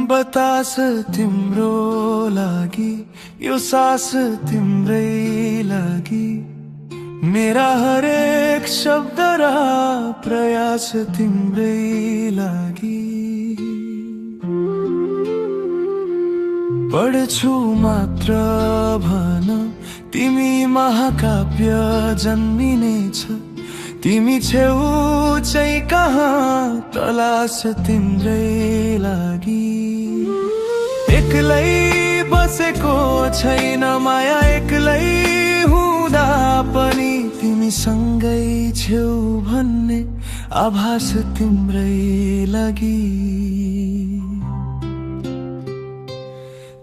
बतास तिम्रो लागि यो सास तिम्रै लागि मेरा हरेक शब्द र प्रयास तिम्रै लागि पढ्छु मात्र भन तिमी महाकाव्य जन्मिनेछ तिमी छेउ चाहिँ कहाँ तलास तिम्रै लागि एक्लै बसेको छैन माया एक्लै हुँदा पनि तिमी सँगै छेउ भन्ने आभास तिम्रै लागि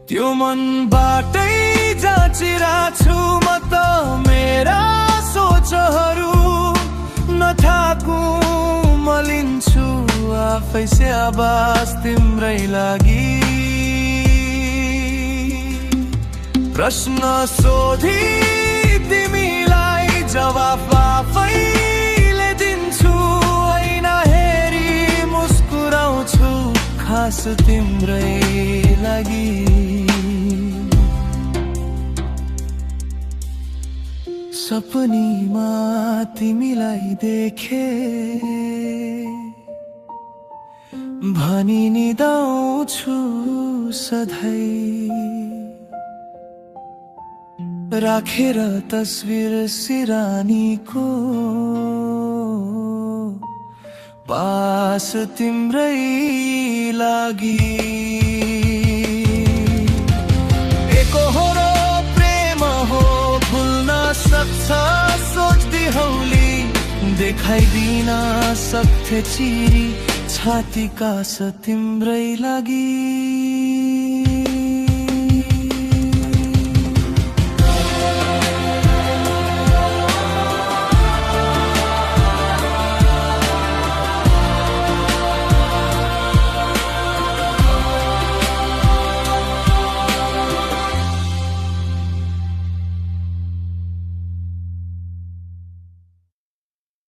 त्यो मनबाटै जाँचिरहेछु म त मेरा सोचहरू नथाकु म लिन्छु आफै से आवाज तिम्रै लागि प्रश्न सोधी तिमीलाई जवाफ आफैले दिन्छु ऐना हेरी मुस्कुराउँछु खास तिम्रै लागि सपनीमा तिमीलाई देखे भनी निदाउँछु सधैँ राखेर तस्बिर सिरानीको पास तिम्रै लागि एकहोरो प्रेम हो भुल्न सक्छ सोच्दी हौली देखाइदिन सक्थे चिरी छाती कास तिम्रै लागि